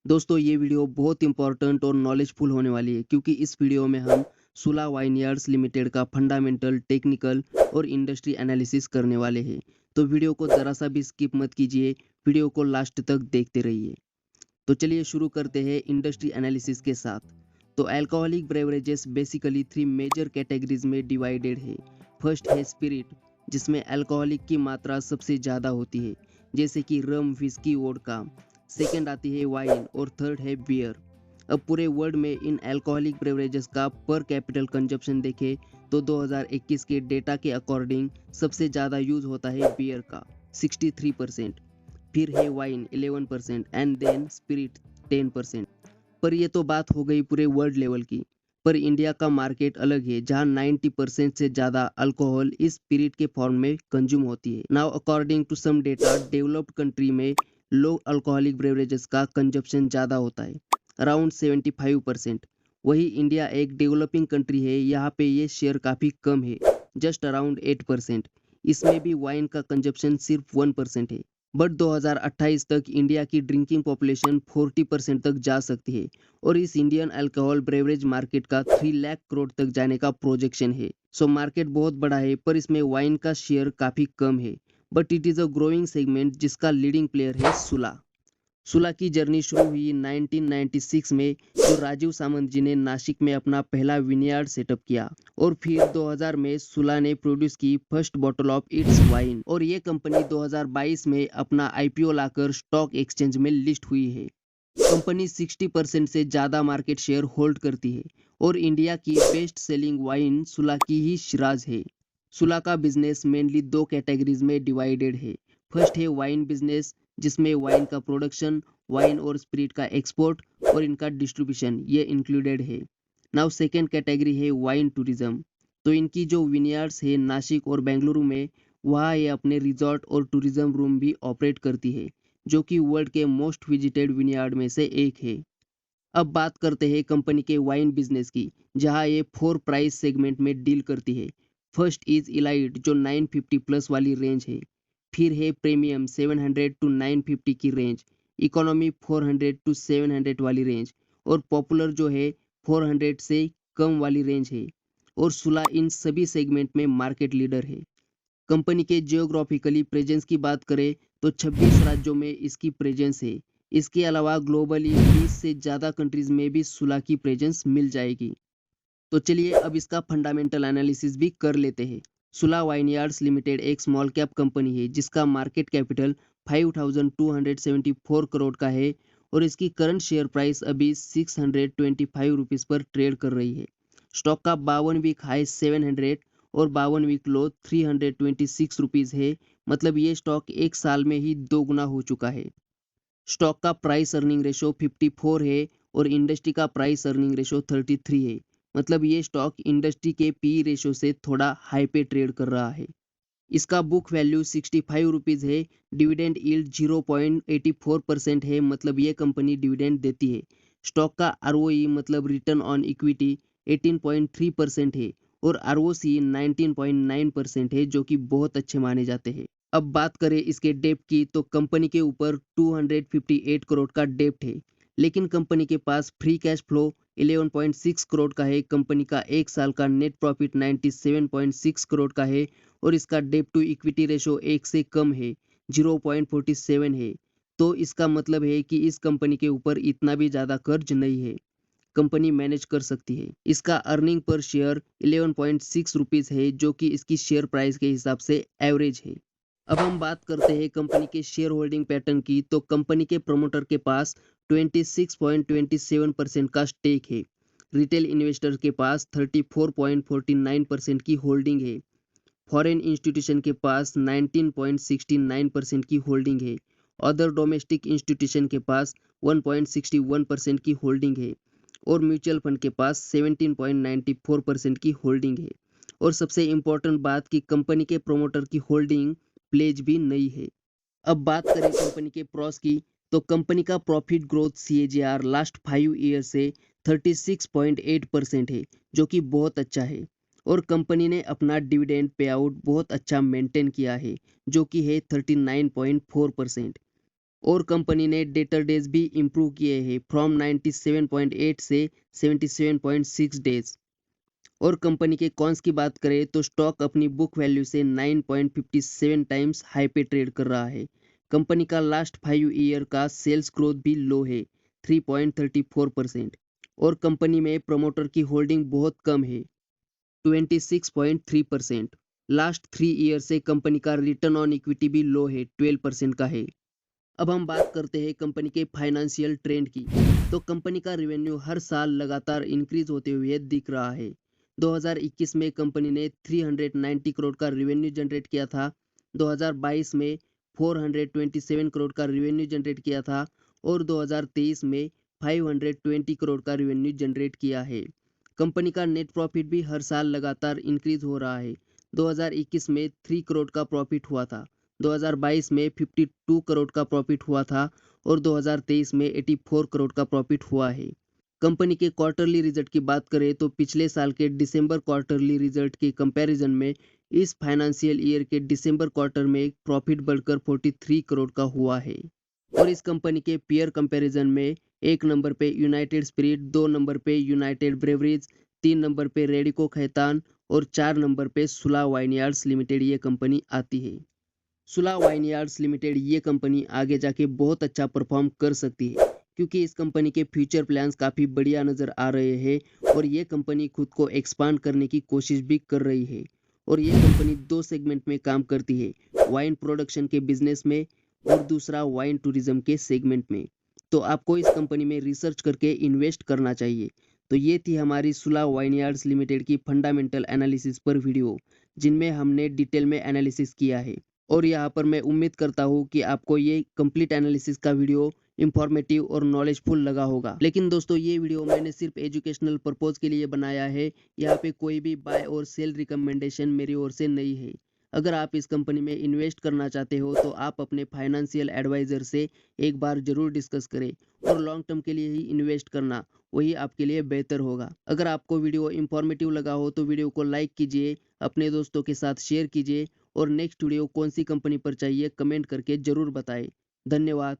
दोस्तों ये वीडियो बहुत इंपॉर्टेंट और नॉलेजफुल होने वाली है क्योंकि इस वीडियो में हम सुला वाइनयार्ड्स लिमिटेड का फंडामेंटल, टेक्निकल और इंडस्ट्री एनालिसिस करने वाले हैं। तो वीडियो को ज़रा सा भी स्किप मत कीजिए, वीडियो को लास्ट तक देखते रहिए। तो चलिए शुरू करते हैं इंडस्ट्री एनालिसिस के साथ। तो alcoholic beverages basically three major categories में डिवाइडेड है। फर्स्ट है स्पिरिट, जिसमें अल्कोहलिक की मात्रा सबसे ज़्यादा होती है, जैसे कि रम, विस्की, वोडका। सेकेंड आती है वाइन और थर्ड है बियर। अब पूरे वर्ल्ड में इन अल्कोहलिक ब्रेवरेजेस का पर कैपिटल कंजप्शन देखें तो 2021 के डेटा के अकॉर्डिंग सबसे ज़्यादा यूज होता है बियर का 63%, फिर है वाइन 11% एंड देन स्पिरिट 10%। पर ये तो बात हो गई पूरे वर्ल्ड लेवल की। पर इंडिया का मार्केट अलग है, जहां 90% से ज़्यादा अल्कोहल इस स्पिरिट के फॉर्म में कंज्यूम होती है। Now according to some data, developed country में लो अल्कोहलिक ब्रेवरेजेस का कंजप्शन ज़्यादा होता है, अराउंड 75%। वही इंडिया एक डेवलपिंग कंट्री है, यहाँ पे ये शेयर काफ़ी कम है, जस्ट अराउंड 8%। इसमें भी वाइन का कंजप्शन सिर्फ 1% है। बट 2028 तक इंडिया की ड्रिंकिंग पॉपुलेशन 40% तक जा सकती है और इस इंडियन अल्कोहल ब्रेवरेज मार्केट का 3 लाख करोड़ तक जाने का प्रोजेक्शन है। सो मार्केट बहुत बड़ा है, पर इसमें वाइन का शेयर काफ़ी कम है। But it is a growing segment जिसका लीडिंग प्लेयर है सुला। सुला की जर्नी शुरू हुई 1996 में, जो राजीव सामंत जी ने नासिक में अपना पहला विनयार्ड सेटअप किया, और फिर 2000 में सुला ने प्रोड्यूस की first bottle of its wine, और ये कंपनी 2022 में अपना आईपीओ लाकर स्टॉक एक्सचेंज में लिस्ट हुई है। कंपनी 60% से ज़्यादा मार्केट शेयर होल्ड करती है और इंडिया की बेस्ट सेलिंग वाइन सुला की ही शिराज है। सुला का बिजनेस मेनली दो कैटेगरीज में डिवाइडेड है। फर्स्ट है वाइन बिजनेस, जिसमें वाइन का प्रोडक्शन, वाइन और स्पिरिट का एक्सपोर्ट और इनका डिस्ट्रीब्यूशन ये इंक्लूडेड है। नाउ सेकेंड कैटेगरी है वाइन टूरिज्म। तो इनकी जो विनयार्ड्स है नासिक और बेंगलुरु में, वहाँ ये अपने रिजॉर्ट और टूरिज्म रूम भी ऑपरेट करती है, जो कि वर्ल्ड के मोस्ट विजिटेड विनयार्ड में से एक है। अब बात करते हैं कंपनी के वाइन बिजनेस की, जहां ये 4 प्राइस सेगमेंट में डील करती है। फर्स्ट इज इलाइट, जो 950 प्लस वाली रेंज है। फिर है प्रीमियम 700 टू 950 की रेंज। इकोनॉमी 400 टू 700 वाली रेंज। और पॉपुलर जो है 400 से कम वाली रेंज है। और सुला इन सभी सेगमेंट में मार्केट लीडर है। कंपनी के जियोग्राफिकली प्रेजेंस की बात करें तो 26 राज्यों में इसकी प्रेजेंस है। इसके अलावा ग्लोबली 20 से ज़्यादा कंट्रीज में भी सुला की प्रेजेंस मिल जाएगी। तो चलिए अब इसका फंडामेंटल एनालिसिस भी कर लेते हैं। सुला वाइनयार्ड्स लिमिटेड एक स्मॉल कैप कंपनी है जिसका मार्केट कैपिटल 5274 करोड़ का है और इसकी करंट शेयर प्राइस अभी 625 रुपीज़ पर ट्रेड कर रही है। स्टॉक का 52 वीक हाई 700 और 52 वीक लो 326 रुपीज़ है। मतलब ये स्टॉक एक साल में ही दोगुना हो चुका है। स्टॉक का प्राइस अर्निंग रेशो 54 है और इंडस्ट्री का प्राइस अर्निंग रेशो 33 है। मतलब ये स्टॉक इंडस्ट्री के पी रेशो से थोड़ा हाई पे ट्रेड कर रहा है। इसका बुक वैल्यू 65 रुपीज़ है। डिविडेंड यील्ड 0.84% है, मतलब ये कंपनी डिविडेंड देती है। स्टॉक का आरओई मतलब रिटर्न ऑन इक्विटी 18.3% है और आरओसी 19.9% है, जो कि बहुत अच्छे माने जाते हैं। अब बात करें इसके डेप्ट की, तो कंपनी के ऊपर 258 करोड़ का डेप्ट है, लेकिन कंपनी के पास फ्री कैश फ्लो 11.6 करोड़ का है। कंपनी का एक साल का नेट प्रॉफिट 97.6 करोड़ का है और इसका डेप्ट टू इक्विटी रेशो एक से कम है, 0.47 है। तो इसका मतलब है कि इस कंपनी के ऊपर इतना भी ज़्यादा कर्ज नहीं है, कंपनी मैनेज कर सकती है। इसका अर्निंग पर शेयर 11.6 रुपीज़ है, जो कि इसकी शेयर प्राइस के हिसाब से एवरेज है। अब हम बात करते हैं कंपनी के शेयर होल्डिंग पैटर्न की, तो कंपनी के प्रमोटर के पास 26.27% का स्टेक है। रिटेल इन्वेस्टर के पास 34.49% की होल्डिंग है। फॉरेन इंस्टीट्यूशन के पास 19.69% की होल्डिंग है। अदर डोमेस्टिक इंस्टीट्यूशन के पास 1.61% की होल्डिंग है और म्यूचुअल फंड के पास 17.94% की होल्डिंग है। और सबसे इम्पोर्टेंट बात कि कंपनी के प्रोमोटर की होल्डिंग प्लेज भी नहीं है। अब बात करें कंपनी के प्रॉस की, तो कंपनी का profit growth CAGR last 5 year से 36.8% है, जो कि बहुत अच्छा है। और कंपनी ने अपना डिविडेंड पे आउट बहुत अच्छा मेंटेन किया है, जो कि है 39.4%। और कंपनी ने डेटर डेज भी इम्प्रूव किए हैं फ्रॉम 97.8 से 77.6 डेज। और कंपनी के कॉन्स की बात करें तो स्टॉक अपनी बुक वैल्यू से 9.57 टाइम्स हाई पे ट्रेड कर रहा है। कंपनी का लास्ट 5 ईयर का सेल्स ग्रोथ भी लो है 3.34%। और कंपनी में प्रमोटर की होल्डिंग बहुत कम है 26.3%। लास्ट 3 ईयर से कंपनी का रिटर्न ऑन इक्विटी भी लो है 12% का है। अब हम बात करते हैं कंपनी के फाइनेंशियल ट्रेंड की। तो कंपनी का रेवेन्यू हर साल लगातार इंक्रीज होते हुए दिख रहा है। 2021 में कंपनी ने 390 करोड़ का रेवेन्यू जनरेट किया था। 2022 में 427 करोड़ का रेवेन्यू जनरेट किया था और 2023 में 520 करोड़ का रेवेन्यू जनरेट किया है। कंपनी का नेट प्रॉफिट भी हर साल लगातार इंक्रीज हो रहा है। 2021 में 3 करोड़ का प्रॉफिट हुआ था। 2022 में 52 करोड़ का प्रॉफिट हुआ था और 2023 में 84 करोड़ का प्रॉफिट हुआ है। कंपनी के क्वार्टरली रिजल्ट की बात करें तो पिछले साल के दिसंबर क्वार्टरली रिजल्ट के कंपैरिजन में इस फाइनेंशियल ईयर के दिसंबर क्वार्टर में प्रॉफिट बढ़कर 43 करोड़ का हुआ है। और इस कंपनी के पीयर कंपैरिजन में 1 नंबर पे यूनाइटेड स्पिरिट, 2 नंबर पे यूनाइटेड ब्रेवरीज, 3 नंबर पे रेडिको खैतान और 4 नंबर पे सुला वाइनयार्ड्स लिमिटेड ये कंपनी आती है। सुला वाइनयार्ड्स लिमिटेड ये कंपनी आगे जाके बहुत अच्छा परफॉर्म कर सकती है क्योंकि इस कंपनी के फ्यूचर प्लान्स काफ़ी बढ़िया नज़र आ रहे हैं और ये कंपनी खुद को एक्सपांड करने की कोशिश भी कर रही है। और ये कंपनी 2 सेगमेंट में काम करती है, वाइन प्रोडक्शन के बिजनेस में और दूसरा वाइन टूरिज्म के सेगमेंट में। तो आपको इस कंपनी में रिसर्च करके इन्वेस्ट करना चाहिए। तो ये थी हमारी सुला वाइनयार्ड्स लिमिटेड की फंडामेंटल एनालिसिस पर वीडियो, जिनमें हमने डिटेल में एनालिसिस किया है। और यहाँ पर मैं उम्मीद करता हूँ कि आपको ये कंप्लीट एनालिसिस का वीडियो इंफॉर्मेटिव और नॉलेजफुल लगा होगा। लेकिन दोस्तों ये वीडियो मैंने सिर्फ एजुकेशनल पर्पज़ के लिए बनाया है। यहाँ पे कोई भी बाय और सेल रिकमेंडेशन मेरी ओर से नहीं है। अगर आप इस कंपनी में इन्वेस्ट करना चाहते हो तो आप अपने फाइनेंशियल एडवाइज़र से एक बार ज़रूर डिस्कस करें और लॉन्ग टर्म के लिए ही इन्वेस्ट करना, वही आपके लिए बेहतर होगा। अगर आपको वीडियो इंफॉर्मेटिव लगा हो तो वीडियो को लाइक कीजिए, अपने दोस्तों के साथ शेयर कीजिए और नेक्स्ट वीडियो कौन सी कंपनी पर चाहिए कमेंट करके ज़रूर बताएं। धन्यवाद।